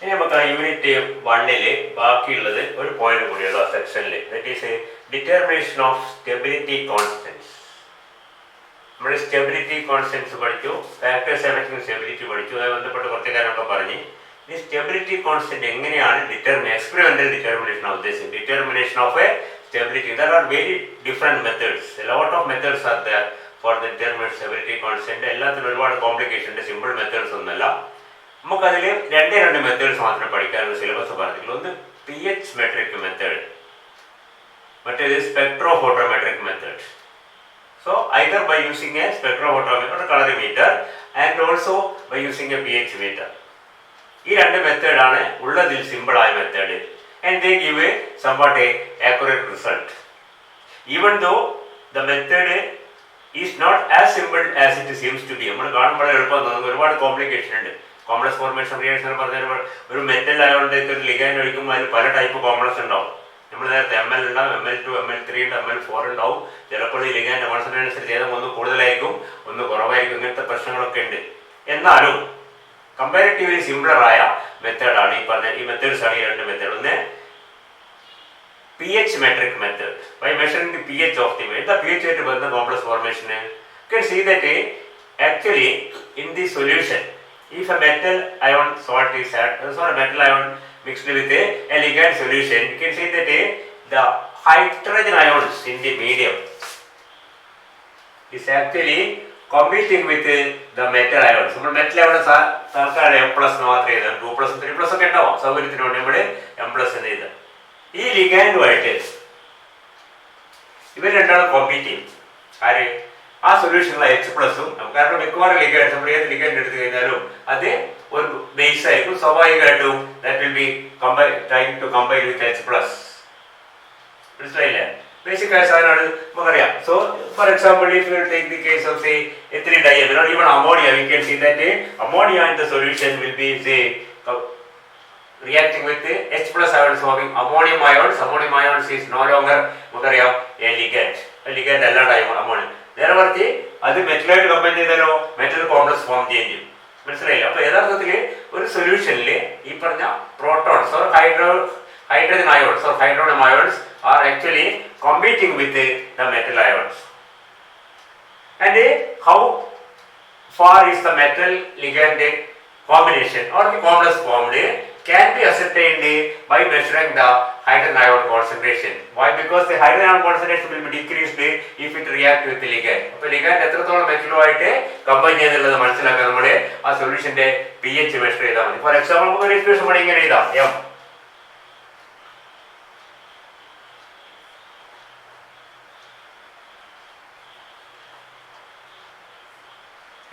ഇനി നമുക്ക് ആ യൂണിറ്റ് 1 ബാക്കിയുള്ളത് ഒരു പോയിന്റ് കൂടിയുള്ള സെക്ഷനിൽ, that is determination of stability constants. നമ്മൾ സ്റ്റെബിലിറ്റി കോൺസ്റ്റൻസ് പഠിച്ചു, ഫാക്ടേഴ്സ് അഫക്റ്റിംഗ് സ്റ്റെബിലിറ്റി പഠിച്ചു, അതുമായി ബന്ധപ്പെട്ട് കുറച്ച് കാര്യങ്ങളൊക്കെ പറഞ്ഞ് ഈ സ്റ്റെബിലിറ്റി കോൺസ്റ്റന്റ് എങ്ങനെയാണ് experimental determination of this determination of A stability. There are very different methods. A lot of methods are there for the determinate stability constant. എല്ലാത്തിനും ഒരുപാട് കോംപ്ലിക്കേഷൻ ഉണ്ട്, സിമ്പിൾ മെത്തേഡ്സ് ഒന്നുമല്ല. നമുക്കതിൽ രണ്ട് മെത്തേഡ്സ് മാത്രമേ പഠിക്കാനുള്ള സിലബസ് പറഞ്ഞിട്ടുള്ളൂ. ഒന്ന് pH മെട്രിക് മെത്തേഡ്, മറ്റേത് സ്പെക്ട്രോഫോട്ടോമെട്രിക് method. So either by using a spectrophotometer or colorimeter and also by using a pH meter. ഈ രണ്ട് മെത്തേഡാണ് ഉള്ളതിൽ സിമ്പിൾ ആയ method. And they give a somewhat accurate result. Even though the method is not as simple as it seems to be. നമ്മൾ കാണുമ്പോൾ എളുപ്പം തോന്നുന്നു, ഒരുപാട് കോംപ്ലിക്കേഷൻ ഉണ്ട്. കോംപ്ലക്സ് ഫോർമേഷൻ റിയാക്ഷൻ പറഞ്ഞാൽ ഒരു മെറ്റൽ ആയതുകൊണ്ട് ഒരു ലിഗാൻഡ് ഒഴിക്കുമ്പോൾ അതിൽ പല ടൈപ്പ് കോംപ്ലക്സ് ഉണ്ടാവും. നമ്മൾ നേരത്തെ ML ഉണ്ടാവും, ML2, ML3 ഉണ്ട്, ML4 ഉണ്ടാവും. ചിലപ്പോൾ ഈ ലിഗാൻഡ് കോൺസെൻട്രേഷൻ അനുസരിച്ച് ഏതും ഒന്ന് കൂടുതലായിരിക്കും, ഒന്ന് കുറവായിരിക്കും. ഇങ്ങനത്തെ പ്രശ്നങ്ങളൊക്കെ ഉണ്ട്. എന്നാലും കമ്പാരിറ്റീവ്ലി സിംപ്ലറായ മെത്തേഡാണ് ഈ പറഞ്ഞ ഈ മെത്തേഡ്സ് ആണ്. ഈ രണ്ട് മെത്തേഡ്, ഒന്ന് pH metric method by measuring the pH of the metal. The pH ആയിട്ട് ബന്ധ complex formation. You can see that actually in the solution, if a metal ion salt is metal ion mixed with a ligand solution, you can see that the hydrogen ions in the medium is actually competing with the metal ions. നമ്മൾ metal ions തൽക്കാലം M+ മാത്രമേ എഴുതാം, 2+, 3+ ഒക്കെ ഉണ്ടാവും. സൗകര്യത്തിന് വേണ്ടി നമ്മൾ M+ എന്ന് എഴുതാം. ഈ ലിഗാൻഡുമായിട്ട് ഇവർ രണ്ടാളും കോമ്പീറ്റ് ചെയ്യും. ആര്? ആ സൊല്യൂഷനുള്ള H+ഉം. കാരണം മിക്കവാറും ലിഗാൻഡ് നമ്മൾ ഏത് ലിഗാൻഡ് എടുത്തു കഴിഞ്ഞാലും അത് ഒരു ബേസ് ആയിരിക്കും. സ്വാഭാവികമായിട്ടും that will be trying to combine with H+. മനസ്സിലായില്ലേ? ബേസിക് ആയ സാധനമാണ് നമുക്കറിയാം. So for example, if you take the case of say ethylene diamine or even ammonia, we can see that ammonia in the solution will be say reacting with the H+ ions forming ammonium ions. Ammonium ions is no longer നമുക്കറിയാം a ligand. അല്ലാണ്ടായി ammonium. നേരെ മറിച്ച് അത് മെറ്റലായിട്ട് combine ചെയ്താലോ metal complex form ചെയ്യും. മനസ്സിലായില്ല? അപ്പൊ യഥാർത്ഥത്തിൽ ഒരു സൊല്യൂഷനിൽ ഈ പറഞ്ഞ protons or hydrogen ions or hydronium ions are actually competing with the metal ions. And how far is the metal ligand combination or the complex formed can be ascertained by measuring the hydrogen ion concentration. Why? Because the hydrogen ion concentration will be decreased if it reacts with the ligand. അപ്പോൾ ligand എത്രത്തോളം മെറ്റലുമായിട്ട് combine ചെയ്യുന്നുള്ളത് മനസ്സിലാക്കാൻ നമ്മൾ ആ സൊല്യൂഷന്റെ pH measure ചെയ്താൽ മതി. For example നമുക്ക് ഒരു equation കൂടി ഇങ്ങനെ എഴുതാം, M.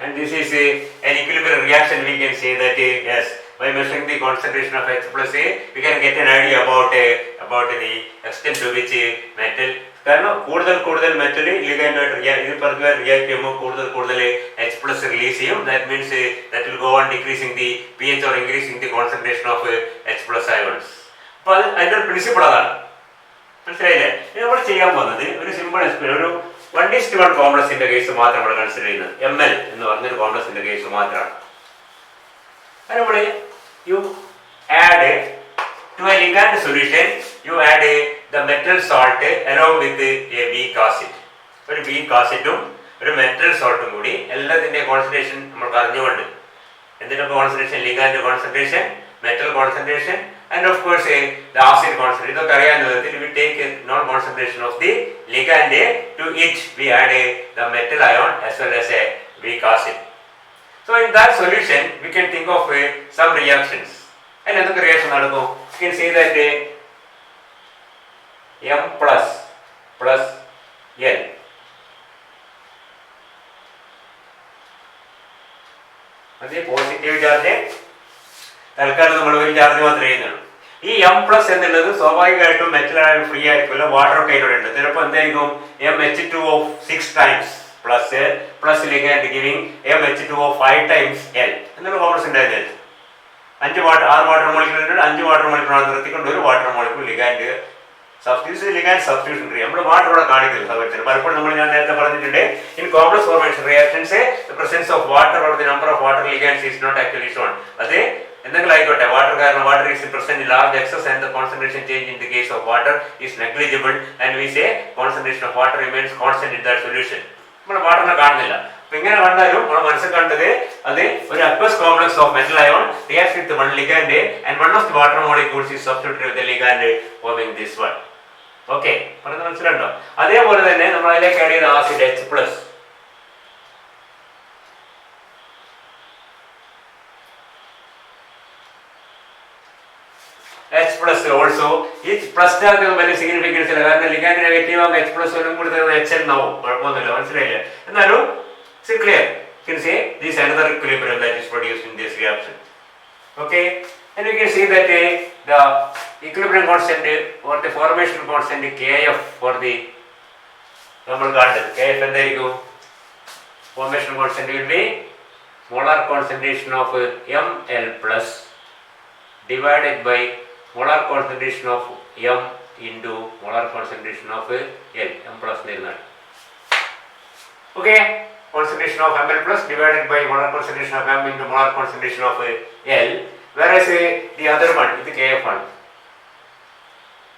And this is an equilibrium reaction. We can say that yes, by measuring the concentration of H+, we can get an idea about the extent to which metal. കാരണം കൂടുതൽ metal ലിഗാൻഡുമായിട്ട് ഇത് പറഞ്ഞ react ചെയ്യുമ്പോൾ കൂടുതൽ H+ release ചെയ്യും. That means that will go on decreasing the pH or increasing the concentration of H+ ions. അപ്പോൾ അതിൻ്റെ ഒരു പ്രിൻസിപ്പിൾ അതാണ്. മനസ്സിലായില്ലേ? നമ്മൾ ചെയ്യാൻ പോകുന്നത് ഒരു സിമ്പിൾ ഒരു 1:1 കോംപ്ലക്സിന്റെ കേസ് മാത്രം നമ്മൾ കൺസിഡർ ചെയ്യുന്നത്. ML എന്ന് പറഞ്ഞൊരു കോംപ്ലക്സിന്റെ കേസ് മാത്രമാണ്. അത് നമ്മൾ you add to a ligand solution, you add the metal salt along with a weak acid. ഒരു വീക്ക് ആസിഡും ഒരു മെറ്റൽ സോൾട്ടും കൂടി എല്ലാത്തിൻ്റെ കോൺസെൻട്രേഷൻ നമുക്ക് അറിഞ്ഞുകൊണ്ട് എന്തിൻ്റെ concentration, ligand concentration, metal concentration and of course the acid concentration. ഇതൊക്കെ അറിയാവുന്ന വിധത്തിൽ we take a known concentration of the ligand to it we add the metal ion as well as a weak acid. So in that solution we can think of some reactions. And എന്തൊക്കെ reaction നടക്കും? You can say that M plus L അത് positive charge. തൽക്കാലം നമ്മൾ ഒരു charge മാത്രമേ ചെയ്യുന്നുള്ളൂ. ഈ M+ എന്നുള്ളത് സ്വാഭാവികമായിട്ടും മെറ്റൽ ആയാൽ ഫ്രീ ആയിരിക്കില്ല, വാട്ടർ ഒക്കെ അതിലൂടെ. ചിലപ്പോൾ എന്തായിരിക്കും MH2O6 times plus ligand giving MH2O5 times L എന്നുള്ള കോംപ്ലക്സ് ഉണ്ടായിരുന്നു. 6 വാട്ടർ മോളിക്യൂൾ ഉണ്ട്, 5 വാട്ടർ മോളിക്യൂൾ നിർത്തിക്കൊണ്ട് ഒരു water molecule ligand substitution tree. നമ്മൾ വാട്ടർ ഇവിടെ കാണിക്കില്ല സൗകര്യത്തിന്. പലപ്പോഴും ഞാൻ നേരത്തെ പറഞ്ഞിട്ടുണ്ട്, in complex formation reactions the presence of water or the number of water ligands is not actually shown. അത് എന്തെങ്കിലും ആയിക്കോട്ടെ, വാട്ടർ കാരണം water is present in large excess and the concentration change in the case of water is negligible and we say concentration of water remains constant in that solution. നമ്മൾ വാട്ടറിനെ കാണുന്നില്ല. അപ്പൊ ഇങ്ങനെ കണ്ടാലും നമ്മൾ മനസ്സിൽ കണ്ടത് അത് ഒരു aqueous complex of metal ion reacts with one ligand and one of the water molecules is substituted with the ligand forming this one. Okay, പറഞ്ഞത് മനസ്സിലുണ്ടോ? അതേപോലെ തന്നെ നമ്മൾ അതിലേക്ക് ആഡ് ചെയ്ത ആസിഡ് H+. H+ ഓൾസോ ഈ പ്ലസ് ചാർജ് വലിയ significance ഇല്ല, കാരണം ലിഗാൻഡ് നെഗറ്റീവ് ആകുമ്പോൾ H+ ഒന്നും കൂടി തരുന്നത് HN ആവും, കുഴപ്പമൊന്നുമില്ല, മനസ്സിലായില്ല. എന്നാലും clear, you can say this is another equilibrium that is produced in this reaction. Okay, and you can see that the equilibrium constant or the formation constant Kf for the നമ്മൾ കണ്ടത് Kf എന്തായിരിക്കും? Formation constant will be molar concentration of Ml plus divided by molar concentration of M into molar concentration of L. M plus നിരുന്നാണ്. Okay, concentration of Ml plus divided by molar concentration of M into molar concentration of L, whereas the other one ഇത് Kf ആണ്,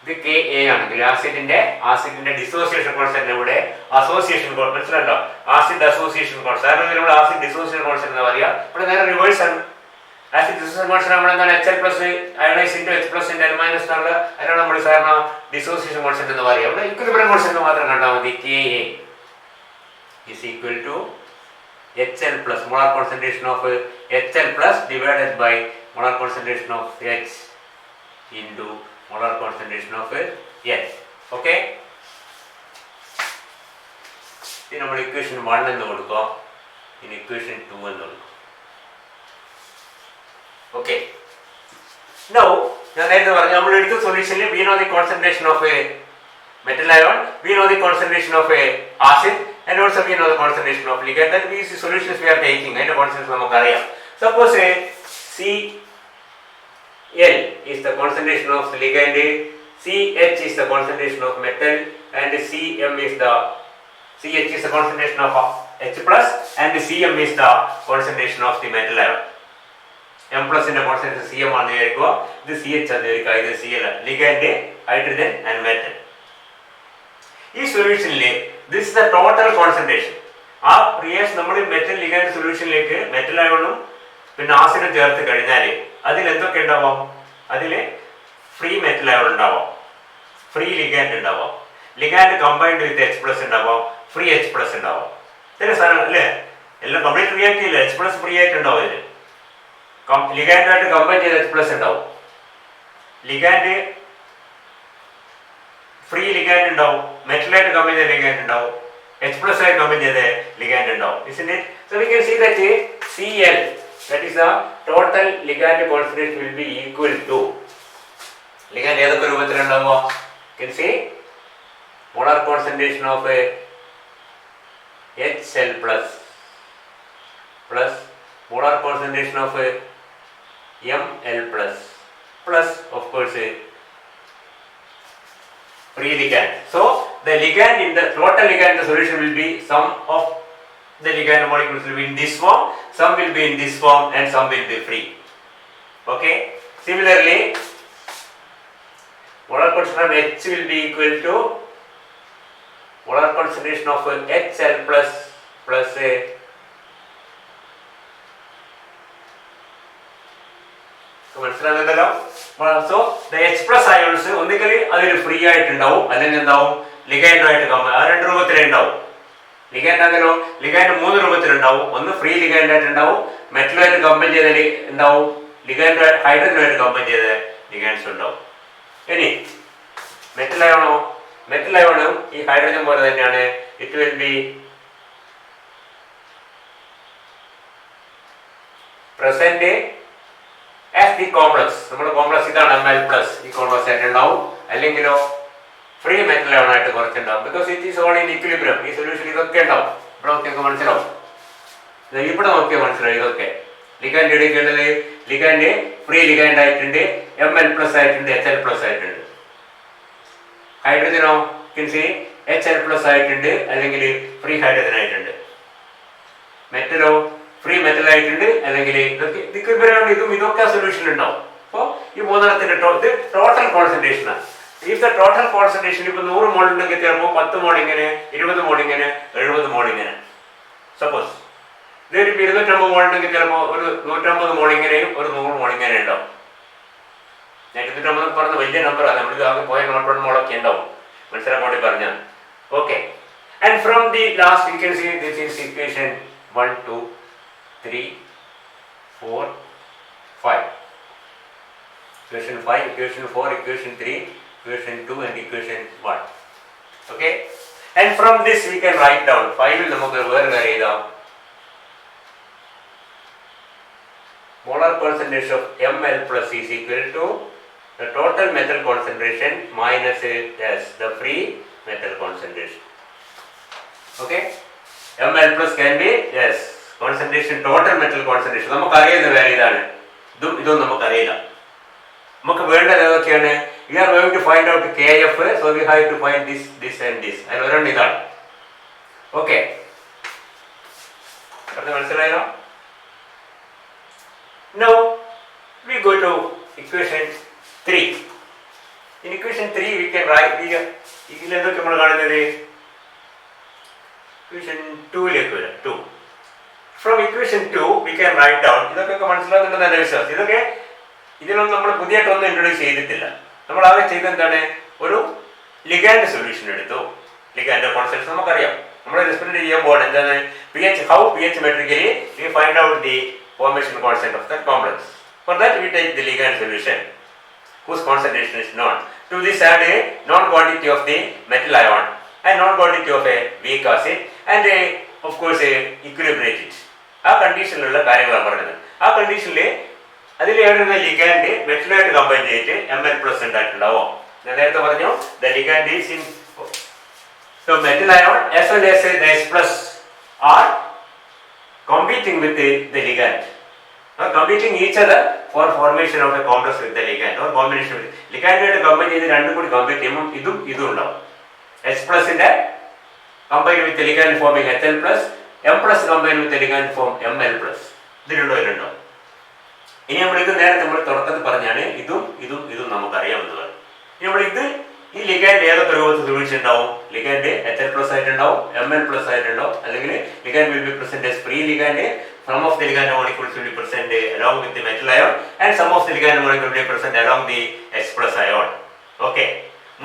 ഇത് Ka ആണെങ്കിൽ ആസിഡിന്റെ dissociation constant ഇവിടെ association മനസ്സിലല്ലോ, acid association constant. കാരണം ഇവിടെ acid dissociation constant എന്ന് പറയുക, ഇവിടെ നേരെ റിവേഴ്സ് ആണ്. ആസിഡ് ഡിസോസിയേഷൻ കോൺസ്റ്റന്റ് നമ്മൾ എന്താണ് HL+ ionise into H+ into L- എന്നുള്ള അതിനാണ് നമ്മൾ സാധാരണ ഡിസോസിയേഷൻ കോൺസ്റ്റന്റ് എന്ന് പറയുക. ഇവിടെ ഇക്വിലിബ്രിയം കോൺസ്റ്റന്റ് മാത്രം കണ്ടാൽ മതി. Ka is equal to HL plus molar concentration of HL plus divided by molar concentration of H into molar concentration of H. Okay, ഇനി നമ്മൾ ഇക്വേഷൻ 1 എന്ന് കൊടുക്കാം, ഇനി ഇക്വേഷൻ 2 എന്ന് കൊടുക്കാം. ഓക്കെ, നൗ ഞാൻ നേരത്തെ പറഞ്ഞു നമ്മൾ എടുത്ത സൊല്യൂഷനിൽ we know the concentration of a metal ion, we know the concentration of a acid, and also we know the concentration of ligand. That means the solutions we are taking and the concentration നമുക്ക് അറിയാം. Suppose Cl is the concentration of the ligand, Ch is the concentration of metal, and Cm is the Ch is the concentration of H+ and Cm is the concentration of the metal ion. M+ ന്റെ concentration Cm ആണെന്ന് വിചാരിക്കുക, ഇത് Ch ആണെന്ന് വിചാരിക്കുക, ഇത് Cl ligand, hydrogen and metal. ഈ സൊല്യൂഷനിൽ this is the total concentration. ആ റിയാക്ഷൻ നമ്മൾ മെറ്റൽ ലിഗാൻഡ് സൊല്യൂഷനിലേക്ക് മെറ്റൽ അയോണും പിന്നെ ആസിഡും ചേർത്ത് കഴിഞ്ഞാൽ അതിൽ എന്തൊക്കെ ഉണ്ടാവാം? അതിൽ ഫ്രീ മെറ്റൽ അയോൺ ഉണ്ടാവാം, ഫ്രീ ലിഗാൻഡ് ഉണ്ടാവാം, ലിഗാൻഡ് കമ്പൈൻഡ് വിത്ത് H+ ഉണ്ടാവാം, ഫ്രീ H+ ഉണ്ടാവാം. ചില സാധനങ്ങൾ അല്ലേ എല്ലാം കംപ്ലീറ്റ് റിയാക്ട് ചെയ്യില്ല, H+ ഫ്രീ ആയിട്ട് ഉണ്ടാവും. ഇതിൽ ലിഗാൻഡായിട്ട് കമ്പൈൻ ചെയ്ത് H+ ഉണ്ടാവും, ലിഗാൻഡ് ഫ്രീ ലിഗാൻഡ് ഉണ്ടാവും, മെറ്റലായിട്ട് കമ്പൈൻ ചെയ്ത ലിഗാൻഡ് ഉണ്ടാവും, H+ ആയിട്ട് കമ്പൈൻ ചെയ്ത ലിഗാൻഡ് ഉണ്ടാവും. Isn't it? So we can see that Cl, that is the total ligand concentration, will be equal to ligand ഏതൊക്കെ രൂപത്തിലുണ്ടാവുക? You can see molar concentration of HL plus molar concentration of Ml plus of course free ligand. So the ligand in the total ligand the solution will be sum of the ligand molecules will be in this form, some will be in this form and some will be free. Okay, similarly molar concentration of H will be equal to molar concentration of HL plus മനസ്സിലാകുന്നല്ലോ. So the H+ ions ഒന്നുകിൽ അതിൽ free ആയിട്ടുണ്ടാവും, അല്ലെങ്കിൽ എന്താവും ലിഗാൻഡുമായിട്ട് ആ രണ്ട് രൂപത്തിലേ ഉണ്ടാവും. ലിഗാൻഡ് ആകലോ ലിഗാൻഡ് 3 രൂപത്തിലുണ്ടാവും. ഒന്ന് ഫ്രീ ലിഗാൻഡ് ആയിട്ട് ഉണ്ടാവും, മെറ്റലുമായിട്ട് കമ്പൈൻ ചെയ്ത ഉണ്ടാവും, ലിഗാൻഡ് ഹൈഡ്രജനുമായിട്ട് കമ്പൈൻ ചെയ്ത ലിഗാൻഡ്സ് ഉണ്ടാവും. ഇനി മെറ്റൽ അയോണും ഈ ഹൈഡ്രജൻ പോലെ തന്നെയാണ്. It will be present as the complex. നമ്മുടെ കോംപ്ലക്സ് ഇതാണ് Ml+, ഈ കോംപ്ലക്സ് ആയിട്ട് ഉണ്ടാവും, അല്ലെങ്കിലോ ഫ്രീ മെറ്റൽ അയോൺ ആയിട്ട് കുറച്ചുണ്ടാവും. Because it is all in equilibrium. ഈ സൊല്യൂഷൻ ഇതൊക്കെ ഉണ്ടാവും. ഇവിടെ നോക്കിയൊക്കെ മനസ്സിലാവും, ഇവിടെ നോക്കിയാൽ മനസ്സിലാവും. ഇതൊക്കെ ലിഗാൻഡ് എടുക്കേണ്ടത് ലിഗാൻഡ് ഫ്രീ ലിഗാൻഡ് ആയിട്ടുണ്ട്, Ml+ ആയിട്ടുണ്ട്, HL+ ആയിട്ടുണ്ട്. ഹൈഡ്രജനോ HL+ ആയിട്ടുണ്ട്, അല്ലെങ്കിൽ ഫ്രീ ഹൈഡ്രജൻ ആയിട്ടുണ്ട്. മെറ്റലോ ഫ്രീ മെറ്റൽ ആയിട്ടുണ്ട്, അല്ലെങ്കിൽ ഇതൊക്കെ ഇതൊക്കെ സൊല്യൂഷൻ ഉണ്ടാവും. അപ്പോൾ ഈ മൂന്നെണ്ണത്തിന്റെ ഇത് ടോട്ടൽ കോൺസെൻട്രേഷൻ ആണ്. ഇഫ് ദ ടോട്ടൽ കോൺസെൻട്രേഷൻ ഇപ്പൊ 100 മോൾ ഉണ്ടെങ്കിൽ ചിലപ്പോൾ 10 മോൾ ഇങ്ങനെ, 20 മോൾ ഇങ്ങനെ, 70 മോൾ ഇങ്ങനെ. സപ്പോസ് ഇതൊരു 250 മോൾ ഉണ്ടെങ്കിൽ ചിലപ്പോൾ ഒരു 150 മോൾ ഇങ്ങനെയും ഒരു 100 മോൾ ഇങ്ങനെ ഉണ്ടാവും. 250 പറഞ്ഞ വലിയ നമ്പറാണ്, നമ്മളിത് ആകെ പോയ 1 മോളൊക്കെ ഉണ്ടാവും, മനസ്സിലാക്കാൻ വേണ്ടി പറഞ്ഞാൽ. Okay, and from the last you can see this is equation 1 2 3 4 5. Equation 5, equation 4, equation 3, equation 2 and equation 1. Okay, and from this we can write down 5 ൽ നമുക്ക് വേറെ എഴുതാം. Molar percentage of Ml plus is equal to the total metal concentration minus the free metal concentration. Okay, Ml plus can be concentration, total metal concentration. നമുക്ക് അറിയുന്ന വേറെ ഇതാണ്, ഇതും നമുക്ക് അറിയില്ല. നമുക്ക് വേണ്ടത് ഏതൊക്കെയാണ്? We are going to find out Kf, so we have to find this and this. അതിൽ ഒരെണ്ണം ഇതാണ്. ഓക്കെ, മനസ്സിലായോ? Now we go to equation 3. In equation 3 we can write ഇതിലെന്തൊക്കെ നമ്മൾ കാണുന്നത്? equation 2 ലേക്ക് വരാം. 2. From equation 2 we can write down, ഇതൊക്കെ മനസ്സിലാക്കുന്നുണ്ടെന്ന് എൻ്റെ വിശ്വാസം. ഇതിലൊന്നും നമ്മൾ പുതിയതായിട്ടൊന്നും ഇൻട്രൊഡ്യൂസ് ചെയ്തിട്ടില്ല. നമ്മൾ ആകെ ചെയ്ത് എന്താണ്, ഒരു ലിഗാൻഡ് സൊല്യൂഷൻ എടുത്തു. ലിഗാൻഡ് കോൺസെപ്റ്റ് നമുക്കറിയാം. നമ്മൾ എക്സ്പെരിമെന്റ് ചെയ്യുമ്പോൾ എന്താണ് how pH metrically we find out the formation constant of that complex. For that we take the ligand solution whose concentration is known. To this add a known quantity of the metal ion and known quantity of a weak acid and of course equilibrate it. ആ കണ്ടീഷനിലുള്ള കാര്യങ്ങളാണ് പറയുന്നത്. ആ കണ്ടീഷനിൽ അതിൽ എഴുതുന്ന ligand മെറ്റലായിട്ട് combine ചെയ്തിട്ട് Ml plus ഉണ്ടായിട്ടുണ്ടാവും. ഞാൻ നേരത്തെ പറഞ്ഞു the ligand is in so metal ion as well as the S plus are competing with the ligand, or competing each other for formation of a complex with the ligand or combination with ligand ആയിട്ട് combine ചെയ്ത് രണ്ടും കൂടി combine ചെയ്യുമ്പോൾ ഇതും ഉണ്ടാവും. S പ്ലസിന്റെ combine with ligand forming HL plus, M plus combine with ligand form Ml plus. ഇതിലുണ്ടോ? ഇനി നമ്മൾ തുടക്കത്തിൽ പറഞ്ഞാണ് ഇതും നമുക്കറിയാവുന്നതാണ്. ഇനി നമ്മൾ ഈ ലിഗാൻഡ് ഏതൊക്കെ രൂപത്തിൽ സൊല്യൂഷൻ ഉണ്ടാവും? ലിഗാൻഡ് HL പ്ലസ് ആയിട്ടുണ്ടാവും, Ml പ്ലസ് ആയിട്ടുണ്ടാവും, അല്ലെങ്കിൽ ligand will be present as free ligand. Some of the ligand molecules will be present along with the metal ion and some of the ligand molecules will be present along the H plus ion. Okay,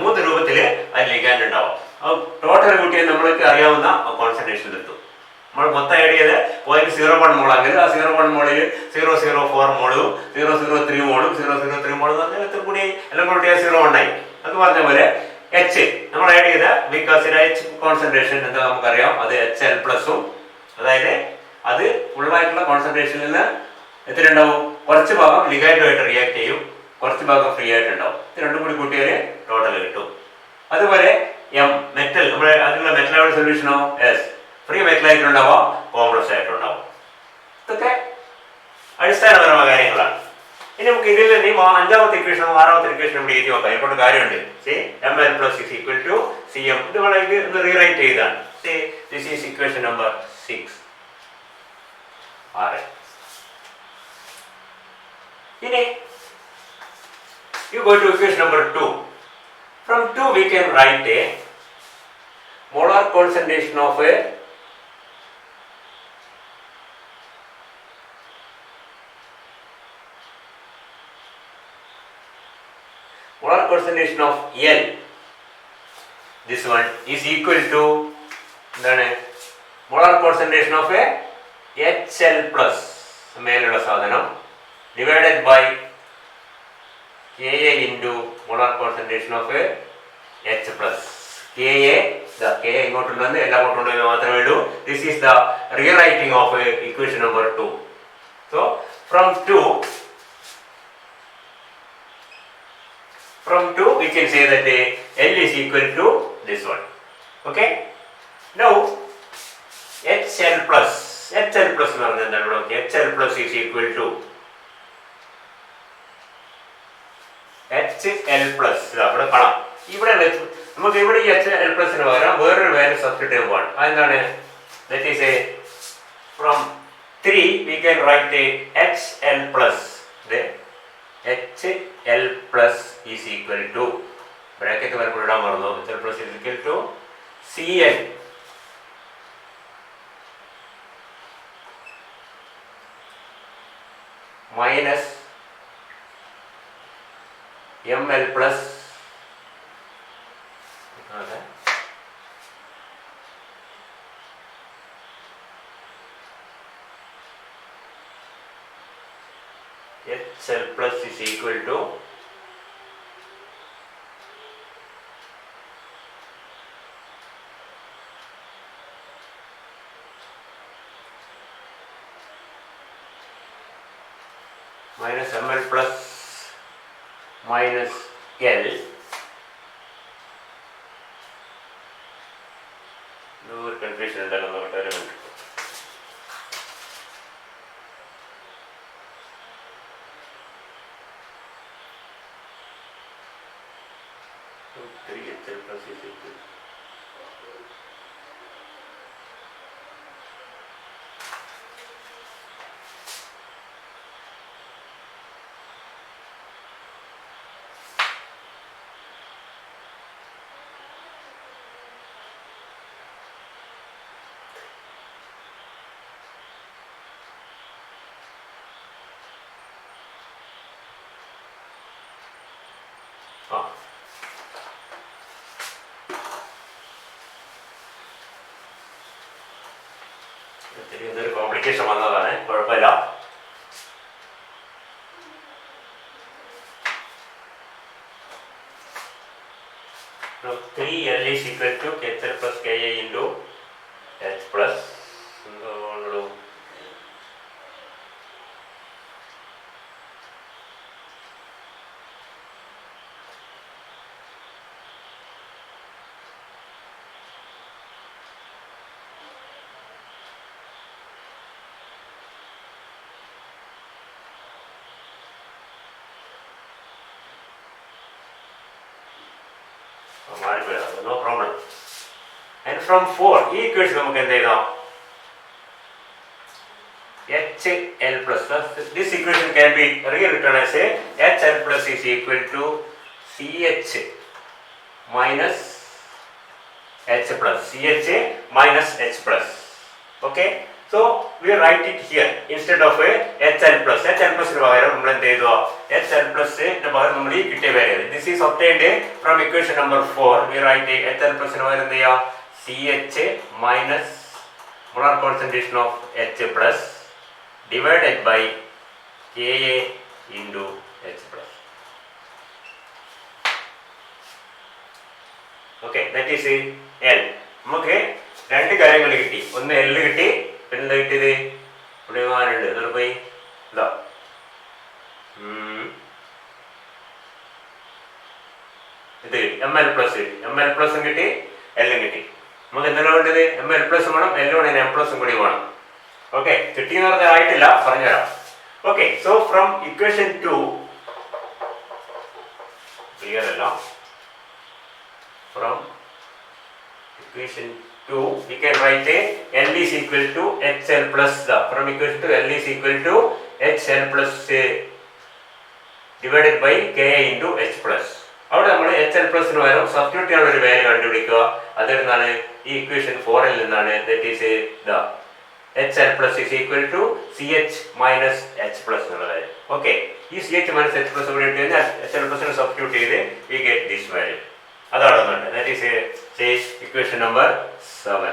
മൂന്ന് രൂപത്തിൽ ആ ligand ഉണ്ടാവും. Total കൂട്ടിയാൽ നമ്മൾക്ക് അറിയാവുന്ന concentration എത്തും. നമ്മൾ മൊത്തം ആഡ് ചെയ്ത് 0.01 മോളാണെങ്കിൽ ആ 0.1 മോളിൽ 0.04 മോളും 0.03 മോളും 0.03 മോളും പറഞ്ഞാൽ എത്ര കൂടി എല്ലാം കൂട്ടിയാൽ 0.1 ആയി. അത് പറഞ്ഞ പോലെ എച്ച് നമ്മൾ ആഡ് ചെയ്ത ബിക്കോസ് എച്ച് കോൺസെൻട്രേഷൻ എന്താ നമുക്കറിയാം, അത് HL പ്ലസും, അതായത് അത് ഫുള്ളായിട്ടുള്ള കോൺസെൻട്രേഷനിൽ നിന്ന് എത്ര ഉണ്ടാവും? കുറച്ച് ഭാഗം ലിഗാൻഡുമായിട്ട് റിയാക്ട് ചെയ്യും, കുറച്ച് ഭാഗം ഫ്രീ ആയിട്ടുണ്ടാവും. ഇത് രണ്ടും കൂടി കൂട്ടിയാൽ ടോട്ടൽ കിട്ടും. അതുപോലെ മെറ്റൽ, നമ്മുടെ അതിലുള്ള മെറ്റൽ സൊല്യൂഷനോ ഫ്രീ മെറ്റൽ ആയിട്ടുണ്ടാവാം, കോംപ്ലക്സ് ആയിട്ടുണ്ടാവും. ഇതൊക്കെ അടിസ്ഥാനപരമായ കാര്യങ്ങളാണ്. ഇനി നമുക്ക് ഇതിൽ നിന്ന് അഞ്ചാമത്തെ ഇക്വേഷനും ആറാമത്തെ ഇക്വേഷനും കൂടി എഴുതി നോക്കാം. ഇതിനെക്കൊണ്ട് കാര്യമുണ്ട്. Ml plus is equal to Cm. ഇത് ഒന്ന് റീറൈറ്റ് ചെയ്താണ്. This is equation number 6. ഇനി you go to equation number 2. From 2 we can write a molar concentration of a molar concentration of L. This one is equal to molar concentration of a HL plus മേലുള്ള സാധനം divided by Ka into molar concentration of a H plus. Ka ഇങ്ങോട്ടുണ്ടെന്ന് എല്ലാം കൊണ്ടുണ്ടെന്ന് മാത്രമേ ഉള്ളൂ. This is the rewriting of equation number 2. So from 2 we can say that L is equal to this one. Okay, now HL plus എന്ന് പറഞ്ഞാൽ എന്താണ്? HL plus is equal to HL plus. ഇവിടെ കാണാം, ഇവിടെ നമുക്ക് ഇവിടെ ഈ HL പ്ലസിന് പകരം വേറൊരു വാല്യൂ സബ്സ്റ്റിറ്റ്യൂട്ട് ചെയ്യുമ്പോൾ അതെന്താണ്? That is from 3 we can write HL plus. The HL plus is equal to bracket HL plus is equal to CL minus ML plus HL plus is equal to minus ML plus minus L. No confusion in the element. So 3HL plus is equal to ഇതൊരു complication വന്നതാണ്, കുഴപ്പമില്ല. Now 3L is equal to HL plus Ka into H plus no problem. And from 4 ഈ equation നമുക്ക് എന്ത് എഴുതാം? HL plus. This equation can be rewritten as a HL plus is equal to CH minus H plus. CH minus H plus. Okay. So we write it here instead of a HL plus. HL plus ന് പകരം നമ്മൾ എന്ത് ചെയ്തു? HL plus ന് പകരം നമ്മൾ ഈ കിട്ടിയ value. This is obtained from equation number 4. We write HL plus ന് പകരം എന്ത് ചെയ്യാ? CH minus molar concentration of H plus divided by Ka into H plus. Okay, that is L. നമുക്ക് രണ്ട് കാര്യങ്ങൾ കിട്ടി. ഒന്ന് L കിട്ടി, പിന്നെ എന്താ കിട്ടിയത്? ഇവിടെ വാനുണ്ട്, എന്നിട്ട് പോയി ഇതാ ഇത് ML പ്ലസ് കിട്ടി. ML പ്ലസും കിട്ടി, എല്ലും കിട്ടി. നമുക്ക് എന്തെല്ലാം വേണ്ടത്? ML പ്ലസും വേണം, എല്ലും വേണം, M പ്ലസും കൂടി വേണം. ഓക്കെ, കിട്ടിയെന്ന് പറഞ്ഞാൽ ആയിട്ടില്ല, പറഞ്ഞുതരാം. Okay, so from equation 2 clear അല്ല. From equation 2 we can write L is equal to HL plus. From equation 2 L is equal to HL plus divided by Ka into H plus. അവിടെ നമ്മൾ HL plus ന് പകരം substitute ചെയ്യാനുള്ള ഒരു value കണ്ടുപിടിക്കുക. അതെന്താണ്? ഈ ഇക്വേഷൻ 4 ൽ നിന്നാണ്. that is HL plus is equal to CH minus H plus എന്നുള്ളത്. ഓക്കെ, ഈ CH minus H plus ഇവിടെ ഇട്ട് കഴിഞ്ഞാൽ HL plus നെ സബ്സ്റ്റിറ്റ്യൂട്ട് ചെയ്ത് we get this value. അതാണ് that is ഇക്വേഷൻ നമ്പർ 7.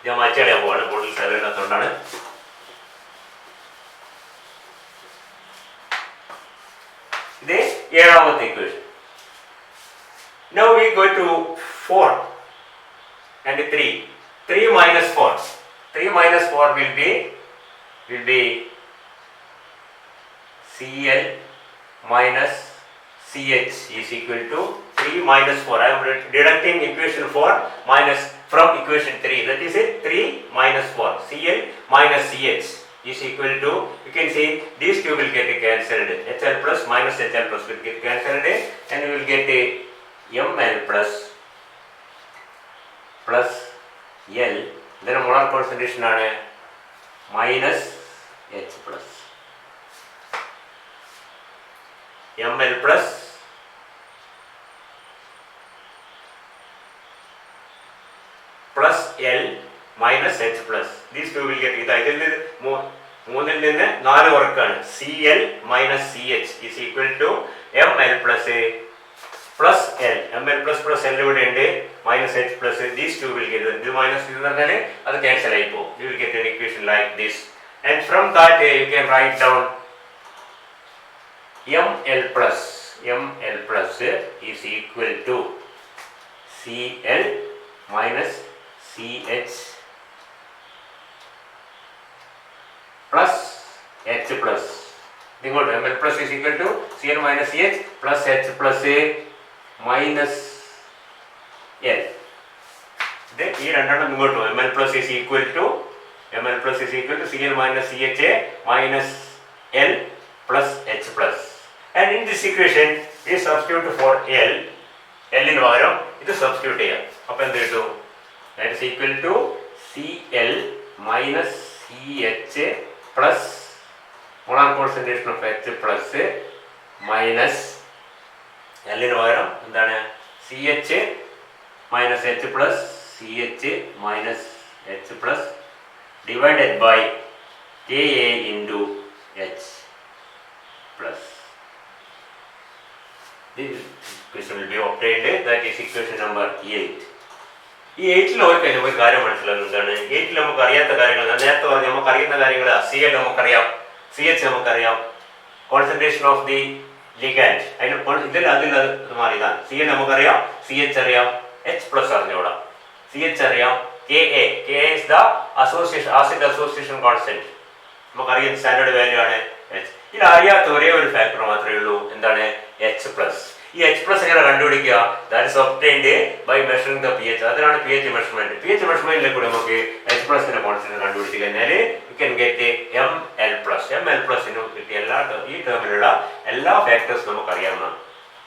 ഞാൻ മാറ്റിയാൽ പോവാണ്, കൂടുതൽ 7 അതുകൊണ്ടാണ്. ഇത് ഏഴാമത്തെ equation. Now we go to 4 and 3. 3 minus 4. 3 minus 4 will be CL minus CH is equal to 3 minus 4. I am deducting equation 4 minus from equation 3. That is 3 minus 4. CL minus CH is equal to, you can see these two will get cancelled. HL plus minus HL plus will get cancelled and we will get a ML plus L. Then molar concentration ആണ് minus H plus. Ml plus plus L minus H plus. These two will get ഇതിൽ മൂന്നിൽ നിന്ന് 4 കുറക്കാണ്. Cl minus Ch is equal to Ml plus plus L. Ml plus L ഇവിടെ ഉണ്ട്, minus H plus. These two will get ഇത് minus ഇത് പറഞ്ഞാൽ അത് cancel ആയി പോകും. You will get an equation like this. And from that you can write down Ml plus is equal to Cl minus Ch plus H plus. ഇങ്ങോട്ട് Ml plus is equal to Cl minus Ch plus H plus minus L. ഇത് ഈ രണ്ടെണ്ണം ഇങ്ങോട്ട് Ml plus is equal to Cl minus Ch minus L plus H plus. And in this equation we substitute for L ന് പകരം ഇത് substitute ചെയ്യാം. അപ്പോൾ എന്ത് കിട്ടും? That is equal to Cl minus Ch plus molar concentration of H plus minus L ന് പകരം എന്താണ്? Ch minus H plus divided by Ka into H plus. This equation will be obtained. That is equation number 8. ഈ 8ൽ ഒരു കാര്യം മനസ്സിലാകുന്നത് എന്താണ്? 8ൽ നമുക്ക് അറിയാത്ത കാര്യങ്ങൾ, നേരത്തെ പറഞ്ഞ നമുക്ക് അറിയുന്ന കാര്യങ്ങൾ, Cl നമുക്കറിയാം, Ch നമുക്കറിയാം, കോൺസെൻട്രേഷൻ ഓഫ് ദി ലിഗാൻഡ് അതിൽ മാറിയതാണ്. Cl നമുക്കറിയാം, Ch അറിയാം, H പ്ലസ് അറിഞ്ഞൂടാ. Ch അറിയാം, Ka is the association acid association constant, നമുക്കറിയാം സ്റ്റാൻഡേർഡ് വാല്യൂ ആണ് H. ഇത് അറിയാത്ത ഒരേ ഒരു ഫാക്ടർ മാത്രമേ ഉള്ളൂ, എന്താണ്? H plus. ഈ H പ്ലസ് എങ്ങനെ കണ്ടുപിടിക്കുക? That is obtained by measuring the pH. അതിനാണ് pH മെഷർമെന്റ്. pH മെഷർമെന്റിലെ കൂടെ നമുക്ക് H പ്ലസിന്റെ കോൺസ്റ്റന്റ് കണ്ടുപിടിച്ച് കഴിഞ്ഞാൽ you can get Ml plus. Ml പ്ലസിന് കിട്ടിയ ഈ ടേമിലുള്ള എല്ലാ ഫാക്ടേഴ്സ് നമുക്ക് അറിയാവുന്നതാണ്.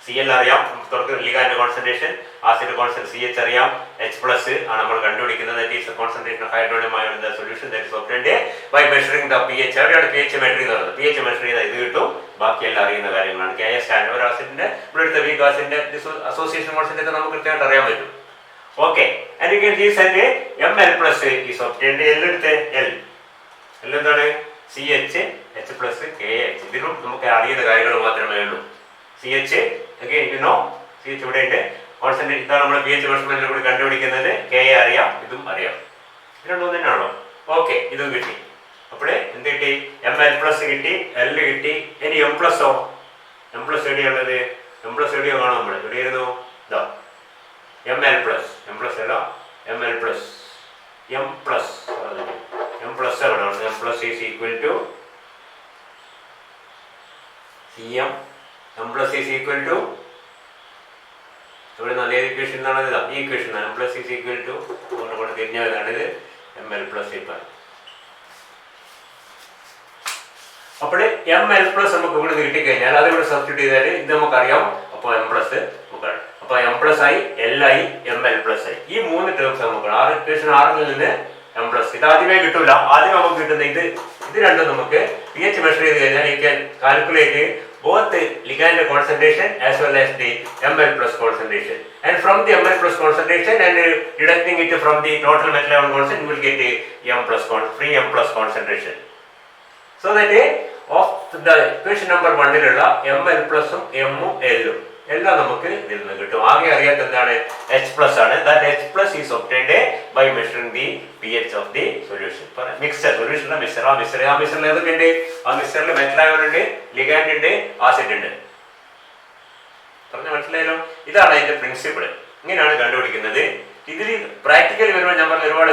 Cl അറിയാം, ligand concentration, acid concentration Ch അറിയാം, H പ്ലസ് ആണ് നമ്മൾ കണ്ടുപിടിക്കുന്നത്. That is the concentration of hydronium ion in the solution. That is obtained by measuring the pH. എവിടെയാണ് pH മെഷർ ചെയ്യുന്നത്? pH മെഷർ ചെയ്താൽ ഇത് കിട്ടും. ബാക്കിയെല്ലാം അറിയുന്ന കാര്യങ്ങളാണ്. Ka സ്റ്റാൻഡ് ഒരു ആസിഡിന്റെ ഇവിടെ എടുത്ത വീക്ക് ആസിഡിന്റെ അസോസിയേഷൻ കോൺസെൻട്രേഷൻ നമുക്ക് കൃത്യമായിട്ട് അറിയാൻ പറ്റും. Okay, and you can see that Ml plus is obtained. L എടുത്ത് L എന്താണ്? Ch H plus KH. ഇതിലും നമുക്ക് അറിയുന്ന കാര്യങ്ങൾ മാത്രമേ ഉള്ളൂ. Ch again you know Ch ഇവിടെ ഉണ്ട്, കോൺസെൻട്രേഷൻ ഇതാണ് നമ്മൾ pH മെഷർമെന്റിൽ കൂടി കണ്ടുപിടിക്കുന്നത്. Ka അറിയാം, ഇതും അറിയാം. ഇത് രണ്ടും തന്നെയാണോ? ഓക്കെ, ഇതും കിട്ടി. അപ്പോഴേ എന്ത് കിട്ടി? Ml plus കിട്ടി, L കിട്ടി. ഇനി M plus M plus എവിടെയുള്ളത്? M plus എവിടെയോ കാണാം നമ്മൾ. എവിടെയായിരുന്നു? ഇതാ Ml plus. M plus അല്ല, Ml plus. M plus എവിടെയാണ്? M plus is equal to Cm. M plus is equal to ഇവിടെ നല്ല ഇക്വേഷൻ എന്നാണ് ഇതാ ഈ equation. M plus is equal to കൊണ്ട് തിരിഞ്ഞതാണിത് Ml plus ഇപ്പോൾ. അപ്പോൾ Ml plus നമുക്ക് ഇവിടെ കിട്ടിക്കഴിഞ്ഞാൽ അത് ഇവിടെ സബ്സ്റ്റിറ്റ്യൂട്ട് ചെയ്താൽ ഇത് നമുക്കറിയാം. അപ്പോൾ M plus നമുക്കാണ്. അപ്പോൾ M plus ആയി, L ആയി, Ml plus ആയി. ഈ മൂന്ന് ടേംസ് നമുക്ക് ഇക്വേഷൻ 6ൽ നിന്ന് M plus. ഇത് ആദ്യമേ കിട്ടൂല. ആദ്യം നമുക്ക് കിട്ടുന്ന ഇത് രണ്ടും നമുക്ക് pH മെഷർ ചെയ്ത് കഴിഞ്ഞാൽ you can calculate both the ligand concentration as well as the Ml plus concentration. And from the Ml plus concentration and deducting it from the total metal ion concentration, you will get M plus free M plus concentration. So that of the equation number 1ലുള്ള Ml plus ഉം M ഉം L ഉം എല്ലാം നമുക്ക് ഇതിൽ നിന്ന് കിട്ടും. ആകെ അറിയാത്ത എന്താണ്? H plus ആണ്. That H plus is obtained by measuring the pH of the solution. Mixer സൊല്യൂഷനിലെ മിക്സർ ആ മിക്സറിൽ ഏതൊക്കെ ഉണ്ട്? ആ മിക്സറിൽ മെറ്റൽ അയോൺ ഉണ്ട്, ലിഗാൻഡ് ഉണ്ട്, ആസിഡ് ഉണ്ട്. പറഞ്ഞ മനസ്സിലായല്ലോ? ഇതാണ് അതിന്റെ പ്രിൻസിപ്പിൾ. ഇങ്ങനെയാണ് കണ്ടുപിടിക്കുന്നത്. ഇതിൽ പ്രാക്ടിക്കലി വരുമ്പോൾ ഞാൻ പറഞ്ഞ ഒരുപാട്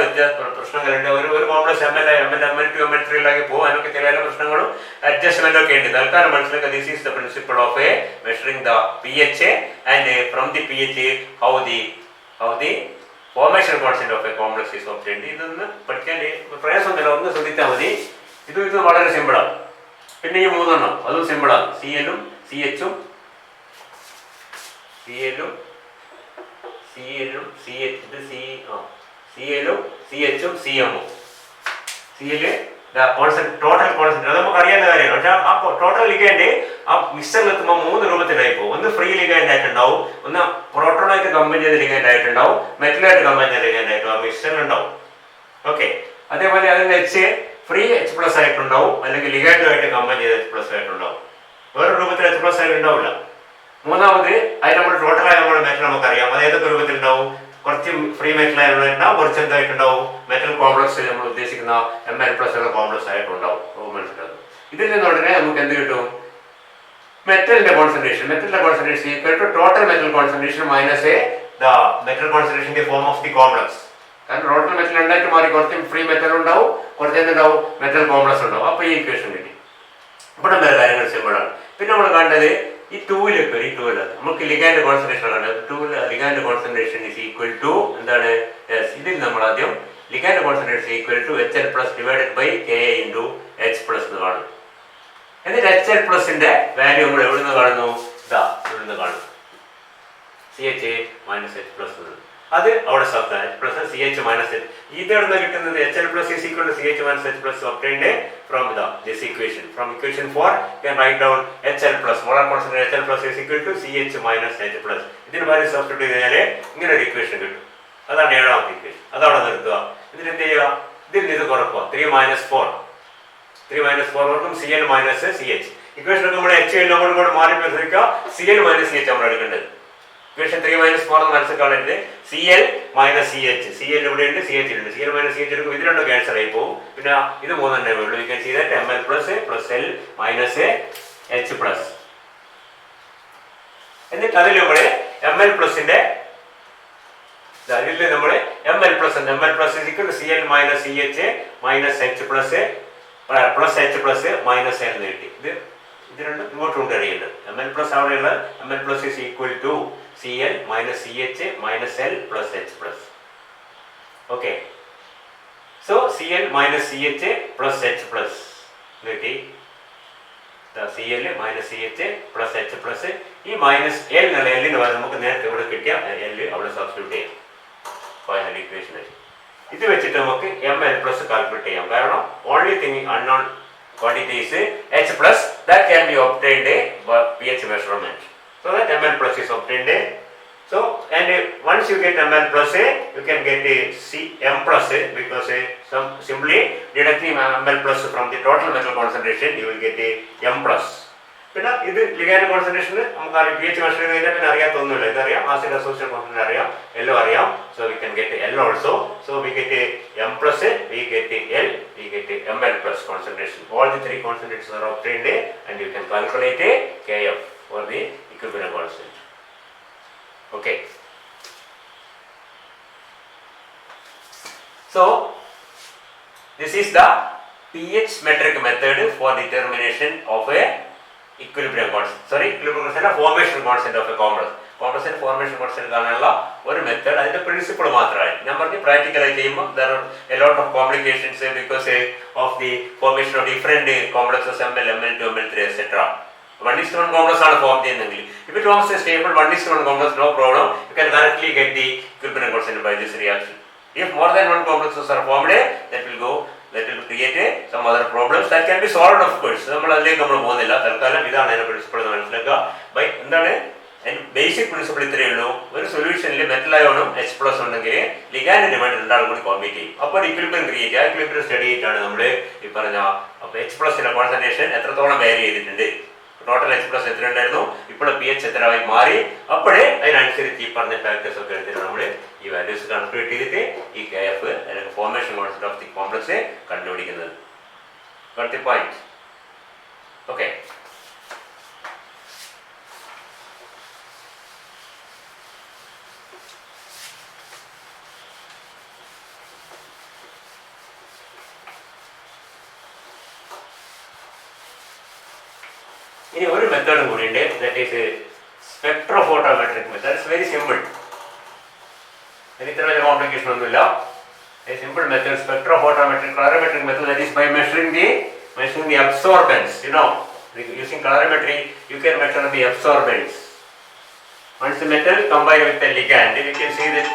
പ്രശ്നങ്ങളുണ്ട്. ഒരു കോംപ്ലക്സ് ML2 ML3 പോകും. അതിനൊക്കെ ചില പ്രശ്നങ്ങളും അഡ്ജസ്റ്റ്മെന്റും ഒക്കെ ഉണ്ട്. തൽക്കാലം മനസ്സിലാക്കുക this is the principle of measuring the pH and from the pH how the formation constant of A complex is obtained. ഇതൊന്ന് പഠിക്കാൻ പ്രയാസമൊന്നുമില്ല, ഒന്ന് ശ്രദ്ധിച്ചാൽ മതി. ഇത് വളരെ സിമ്പിളാണ്. പിന്നെ ഈ മൂന്നെണ്ണം അതും സിമ്പിളാണ്. Clഉം CHഉം Clഉം CHഉം CMഉം Cl ടോട്ടൽ കോൺസെൻട്രേഷൻ അത് നമുക്ക് അറിയാവുന്ന കാര്യമാണ്. പക്ഷെ ആ ടോട്ടൽ ലിഗാൻഡ് ആ മിക്സറിൽ എത്തുമ്പോൾ 3 രൂപത്തിലായി പോകും. ഒന്ന് ഫ്രീ ലിഗാൻഡ് ആയിട്ടുണ്ടാവും, ഒന്ന് പ്രോട്ടോണായിട്ട് കമ്പൈൻ ചെയ്ത ലിഗാൻഡ് ആയിട്ടുണ്ടാവും, മെറ്റലായിട്ട് കമ്പൈൻ ചെയ്ത ലിഗാൻഡ് ആയിട്ടും ആ മിക്സറിൽ ഉണ്ടാവും. ഓക്കെ, അതേപോലെ അതിന് എച്ച് ഫ്രീ എച്ച് പ്ലസ് ആയിട്ടുണ്ടാവും, അല്ലെങ്കിൽ ലിഗാൻഡുമായിട്ട് കമ്പൈൻ ചെയ്ത എച്ച് പ്ലസ് ആയിട്ടുണ്ടാവും. വേറെ രൂപത്തിൽ എച്ച് പ്ലസ് ആയിട്ട് ഉണ്ടാവില്ല. മൂന്നാമത് അത് നമ്മൾ ടോട്ടലായ നമ്മുടെ മെറ്റൽ നമുക്കറിയാം. അത് ഏതൊക്കെ രൂപത്തിലുണ്ടാവും? കുറച്ച് ഫ്രീ മെറ്റൽ ആയിട്ടുണ്ടാവും, കുറച്ച് എന്തായിട്ടുണ്ടാവും മെറ്റൽ കോംപ്ലക്സ് നമ്മൾ ഉദ്ദേശിക്കുന്ന Ml+ എന്ന കോംപ്ലക്സ് ആയിട്ടുണ്ടാവും. മനസ്സിലാവും. ഇതിൽ നിന്നുടനെ നമുക്ക് എന്ത് കിട്ടും? മെറ്റലിന്റെ concentration equal to total metal concentration minus the metal concentration in the form of the complex. കാരണം ടോട്ടൽ മെറ്റൽ രണ്ടായിട്ട് മാറി, കുറച്ച് ഫ്രീ മെറ്റൽ ഉണ്ടാവും, കുറച്ച് എന്തുണ്ടാവും മെറ്റൽ കോംപ്ലക്സ് ഉണ്ടാവും. അപ്പൊ ഈ ഇക്വേഷൻ കിട്ടി. ഇവിടെ വേറെ കാര്യങ്ങൾ സിമ്പിളാണ്. പിന്നെ നമ്മൾ കണ്ടത് ഈ ടൂവിലേക്ക് വരും. ഈ ടൂവിൽ നമുക്ക് ലിഗാൻഡ് കോൺസെൻട്രേഷൻ കണ്ടത്. ടൂവിൽ ligand concentration is equal to എന്താണ്? ഇതിൽ നമ്മൾ ആദ്യം ligand concentration equal to HL+ divided by Ka into H+ എന്ന് കാണും. എന്നിട്ട് HL+ന്റെ വാല്യൂ നമ്മൾ എവിടെ നിന്ന് കാണുന്നു? ഇതാ ഇവിടെ നിന്ന് കാണും. CH- അത് അവിടെ സബ്സ്റ്റാൻ H+CH- ഇതെവിടുന്ന് കിട്ടുന്നത്? HL+ is equal to CH- obtained from this equation. From equation 4 you can write down HL+, molar concentration HL+ is equal to CH- H+. ഇതിന് വാല്യൂ സബ്സ്റ്റിറ്റ്യൂട്ട് ചെയ്താലേ ഇങ്ങനെ ഒരു ഇക്വേഷൻ കിട്ടും. അതാണ് 7ാമത്തെ ഇക്വേഷൻ. അതവിടെ നിർത്തുക. ഇതിന് എന്ത് ചെയ്യുക? ഇതിൽ ഇത് കുറക്കുക. 3 - 4 കൊടുക്കും. Cl - CH. ഇക്വേഷൻ നമ്മൾ H അങ്ങോട്ട് മാറി ശ്രദ്ധിക്കുക. Cl - CH നമ്മൾ എടുക്കേണ്ടത്. ഇക്വേഷൻ 3 - 4 എന്ന് മനസ്സിലാക്കരുത്. Cl - CH. Cl ഇവിടെയുണ്ട്, CH ഉണ്ട്. Cl - CH എടുക്കും. ഇത് രണ്ടും ക്യാൻസൽ ആയി പോകും. പിന്നെ ഇത് 3 തന്നെ ഉള്ളൂ. You can see that Ml+ + L - H+. എന്നിട്ട് അതിൽ നമ്മൾ Ml+ന്റെ അതിൽ നമ്മൾ Ml+ is equal to Cl - CH - H++ +H+ - L കിട്ടി. ഇത് രണ്ടും ഇങ്ങോട്ട് കൊണ്ടുവരികയുണ്ട്. Ml+ അവിടെയുള്ള Ml+ is equal to Cl - CH - L + H+. Okay. So Cl - CH + H+ കിട്ടി. Cl - CH + H+. ഈ -L എന്നുള്ള Lന് പകരം നമുക്ക് നേരത്തെ ഇവിടെ കിട്ടിയ L അവിടെ സബ്സ്റ്റിറ്റ്യൂട്ട് ചെയ്യാം. Final equation. ഇത് വെച്ചിട്ട് നമുക്ക് Ml+ കാൽക്കുലേറ്റ് ചെയ്യാം. കാരണം only thing unknown quantity is H+ that can be obtained by pH measurement. So that Ml+ is obtained. So and once you get Ml+, you can get M+ because simply deducting Ml+ from the total metal concentration you will get M+. പിന്നെ ഇത് ligand concentration നമുക്ക് pH measure ചെയ്ത് കഴിഞ്ഞാൽ പിന്നെ അറിയാത്തൊന്നുമില്ല. ഇതറിയാം, acid association concentration അറിയാം, എല്ലോ അറിയാം. So we can get L also. So we get M+, we get L, we get Ml+ concentration. All the 3 concentrations are obtained and you can calculate Kf for the equilibrium constant. Okay. So this is the pH metric method for determination of a equilibrium constant. Equilibrium constant formation constant of a complex. Complex formation constant കാണാനുള്ള ഒരു method. അതിന്റെ principle മാത്രമായി ഞാൻ പറഞ്ഞു. പ്രാക്ടിക്കലായി ചെയ്യുമ്പോൾ there are a lot of complications because of the formation of different complexes Ml, Ml2, Ml3 etc. 1:1 complex ആണ് form ചെയ്യുന്നതെങ്കിൽ if it forms a stable 1:1 complex, no problem, you can directly get the equilibrium constant by this reaction. If more than one complexes are formed, that will create some other problems that can be solved, of course. നമ്മൾ അതിലേക്ക് പോകുന്നില്ല. തൽക്കാലം ഇതാണ് അതിന്റെ principle എന്ന് മനസ്സിലാക്കുക. എന്താണ് basic principle? ഇത്രയേ ഉള്ളൂ. ഒരു സൊല്യൂഷനിൽ മെറ്റൽ അയോണും H+ ഉണ്ടെങ്കിൽ ലിഗാൻഡ് ഡിമാൻഡ് രണ്ടാളും കൂടി കോമ്പീറ്റ് ചെയ്യും. അപ്പോൾ ഇക്വിലിബ്രിയം ക്രിയേറ്റ് ചെയ്യും. ആ ഇക്വിലിബ്രിയം സ്റ്റഡി ചെയ്തിട്ടാണ് നമ്മൾ ഈ പറഞ്ഞ H+ന്റെ കോൺസെൻട്രേഷൻ എത്രത്തോളം വേരി ചെയ്തിട്ടുണ്ട്, ടോട്ടൽ H+ എത്ര ഉണ്ടായിരുന്നു, ഇപ്പോൾ pH എത്രയായി മാറി, അപ്പോഴേ അതിനനുസരിച്ച് ഈ പറഞ്ഞ ഫാക്ടേഴ്സ് ഒക്കെ എടുത്തിട്ട് നമ്മൾ ഈ വാല്യൂസ് കൺക്ലൂഡ് ചെയ്തിട്ട് ഈ Kf അല്ലെങ്കിൽ formation constant of the complex കണ്ടുപിടിക്കുന്നത്. Got the point? Okay. ഇനി ഒരു മെത്തേഡ് കൂടിയുണ്ട്. That is spectrophotometric method. It's very simple. അതിന് ഇത്ര വലിയ കോംപ്ലിക്കേഷൻ ഒന്നുമില്ല. A simple method, spectrophotometric colorimetric method, that is by measuring the absorbance. You know, using colorimetry you can measure the absorbance. Once the metal combined with the ligand, you can see that